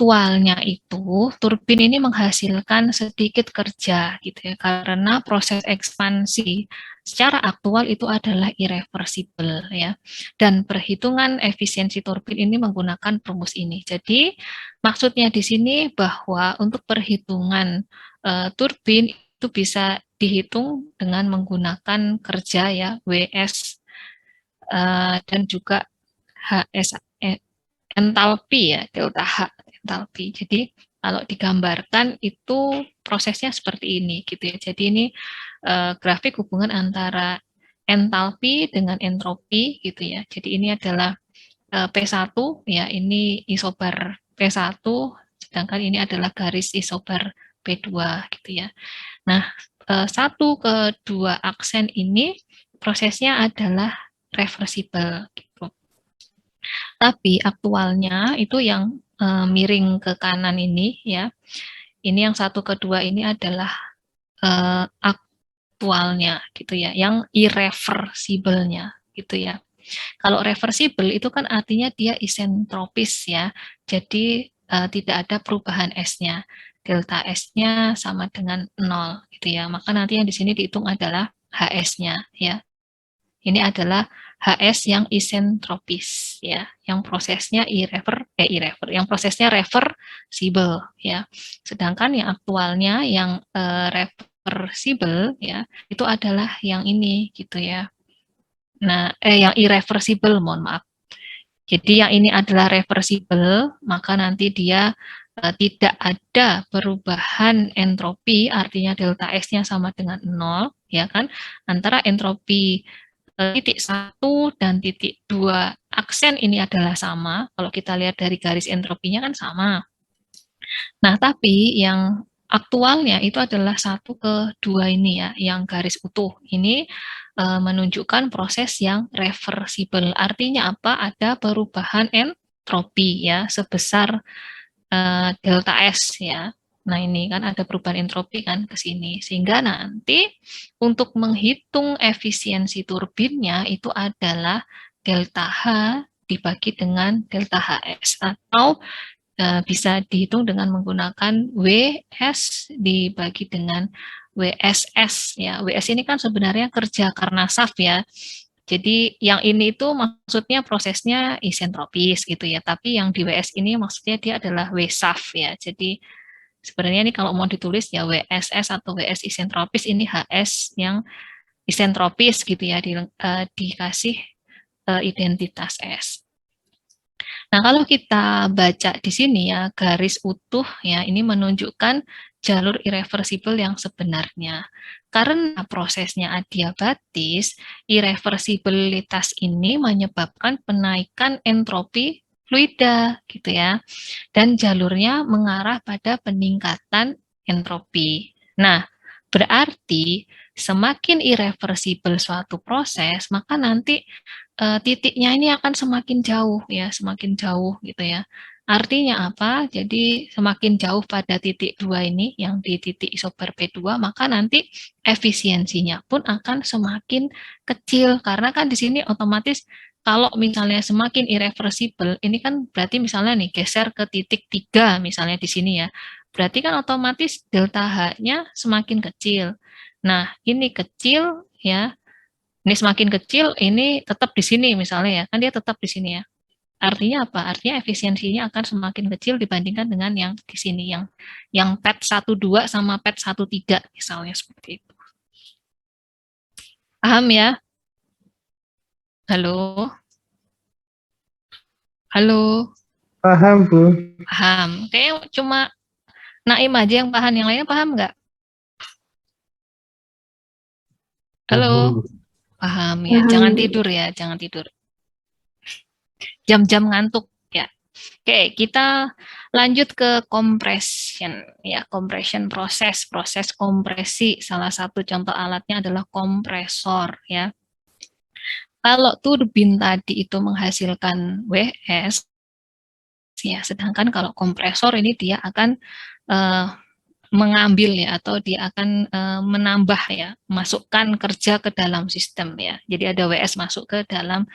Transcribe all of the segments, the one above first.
aktualnya itu turbin ini menghasilkan sedikit kerja gitu ya, karena proses ekspansi secara aktual itu adalah irreversible ya. Dan perhitungan efisiensi turbin ini menggunakan rumus ini. Jadi maksudnya di sini bahwa untuk perhitungan turbin itu bisa dihitung dengan menggunakan kerja ya WS dan juga HS entalpi ya, delta H entalpi. Jadi kalau digambarkan itu prosesnya seperti ini gitu ya. Jadi ini grafik hubungan antara entalpi dengan entropi gitu ya. Jadi ini adalah P1 ya, ini isobar P1, sedangkan ini adalah garis isobar P2 gitu ya. Nah, satu ke dua aksen ini prosesnya adalah reversible gitu. Tapi aktualnya itu yang miring ke kanan ini ya. Ini yang satu ke dua ini adalah aktualnya gitu ya, yang irreversible-nya gitu ya. Kalau reversible itu kan artinya dia isentropis ya. Jadi tidak ada perubahan S-nya. Delta S-nya sama dengan 0 gitu ya. Maka nanti yang di sini dihitung adalah HS-nya ya. Ini adalah HS yang isentropis ya, yang prosesnya yang prosesnya reversible ya. Sedangkan yang aktualnya yang reversible ya, itu adalah yang ini gitu ya. Nah, yang irreversible, mohon maaf. Jadi yang ini adalah reversible, maka nanti dia tidak ada perubahan entropi, artinya delta S-nya sama dengan 0, ya kan? Antara entropi titik 1 dan titik 2 aksen ini adalah sama. Kalau kita lihat dari garis entropinya kan sama. Nah, tapi yang aktualnya itu adalah 1 ke 2 ini ya, yang garis utuh. Ini menunjukkan proses yang reversible. Artinya apa? Ada perubahan entropi ya, sebesar delta S ya. Nah, ini kan ada perubahan entropi kan ke sini. Sehingga nanti untuk menghitung efisiensi turbinnya itu adalah delta H dibagi dengan delta HS, atau bisa dihitung dengan menggunakan WS dibagi dengan WSS ya. WS ini kan sebenarnya kerja karena SAF ya. Jadi yang ini itu maksudnya prosesnya isentropis gitu ya, tapi yang di WS ini maksudnya dia adalah WSAF ya. Jadi sebenarnya ini kalau mau ditulis ya WSS atau WS isentropis, ini HS yang isentropis gitu ya, dikasih identitas S. Nah, kalau kita baca di sini ya, garis utuh ya, ini menunjukkan jalur irreversible yang sebenarnya. Karena prosesnya adiabatis, irreversibilitas ini menyebabkan penaikan entropi fluida gitu ya. Dan jalurnya mengarah pada peningkatan entropi. Nah, berarti semakin irreversible suatu proses, maka nanti titiknya ini akan semakin jauh ya, semakin jauh gitu ya. Artinya apa? Jadi semakin jauh pada titik 2 ini, yang di titik isobar P2, maka nanti efisiensinya pun akan semakin kecil. Karena kan di sini otomatis kalau misalnya semakin irreversible, ini kan berarti misalnya nih geser ke titik 3 misalnya di sini ya. Berarti kan otomatis delta H-nya semakin kecil. Nah, ini kecil ya, ini semakin kecil, ini tetap di sini misalnya ya, kan dia tetap di sini ya. Artinya apa? Artinya efisiensinya akan semakin kecil dibandingkan dengan yang di sini, yang PET 12 sama PET 13 misalnya seperti itu. Paham ya? Halo? Halo? Paham, Bu. Paham. Kayaknya cuma Naim aja yang paham, yang lainnya paham nggak? Halo? Paham. Paham ya. Jangan Paham. tidur ya, jangan tidur. Jam-jam ngantuk ya. Oke, kita lanjut ke compression ya, compression proses kompresi. Salah satu contoh alatnya adalah kompresor ya. Kalau turbin tadi itu menghasilkan WS ya, sedangkan kalau kompresor ini dia akan mengambil ya, atau dia akan menambah ya, masukkan kerja ke dalam sistem ya. Jadi ada WS masuk ke dalam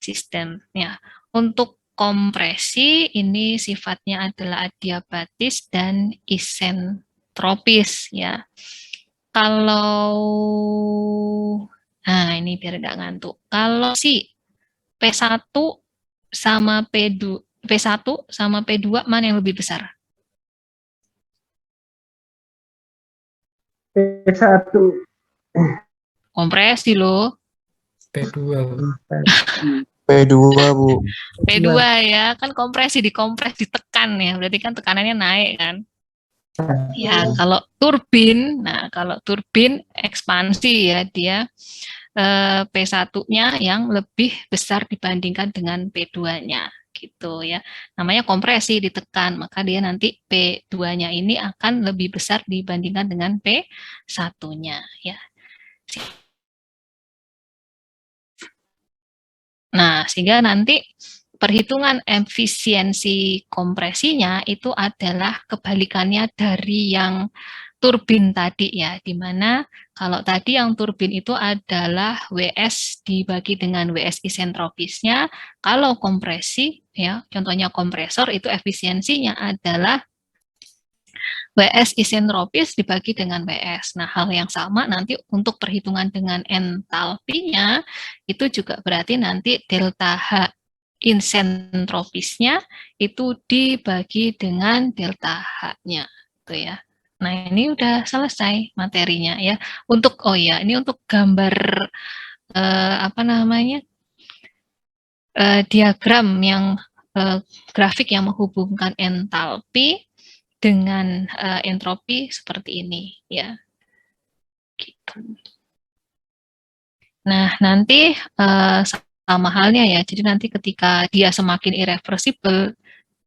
sistem ya. Untuk kompresi ini sifatnya adalah adiabatis dan isentropis ya. Kalau nah ini biar nggak ngantuk. Kalau si P1 sama P2 P1 sama P2 mana yang lebih besar? P1. Kompresi loh. P2. P2, Bu. P2 ya, kan kompresi, dikompres, ditekan ya. Berarti kan tekanannya naik kan. Ya, kalau turbin ekspansi ya dia P1-nya yang lebih besar dibandingkan dengan P2-nya gitu ya. Namanya kompresi ditekan, maka dia nanti P2-nya ini akan lebih besar dibandingkan dengan P1-nya ya. Nah, sehingga nanti perhitungan efisiensi kompresinya itu adalah kebalikannya dari yang turbin tadi ya, di mana kalau tadi yang turbin itu adalah WS dibagi dengan WS isentropisnya, kalau kompresi ya, contohnya kompresor itu efisiensinya adalah WS isentropis dibagi dengan WS. Nah, hal yang sama nanti untuk perhitungan dengan entalpinya itu juga berarti nanti delta H isentropisnya itu dibagi dengan delta H-nya, gitu ya. Nah, ini udah selesai materinya ya. Untuk ini untuk gambar diagram yang grafik yang menghubungkan entalpi dengan entropi seperti ini ya. Gitu. Nah, nanti sama halnya ya. Jadi nanti ketika dia semakin irreversible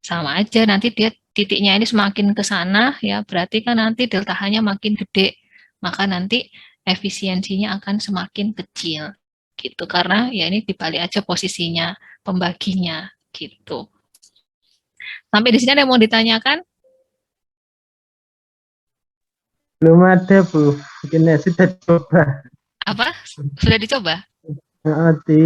sama aja nanti dia titiknya ini semakin ke sana ya, berarti kan nanti delta H-nya makin gede. Maka nanti efisiensinya akan semakin kecil gitu karena ya ini dibalik aja posisinya pembaginya gitu. Sampai di sini ada yang mau ditanyakan? Belum ada, Bu. Mungkin sudah coba. Apa? Sudah dicoba? Di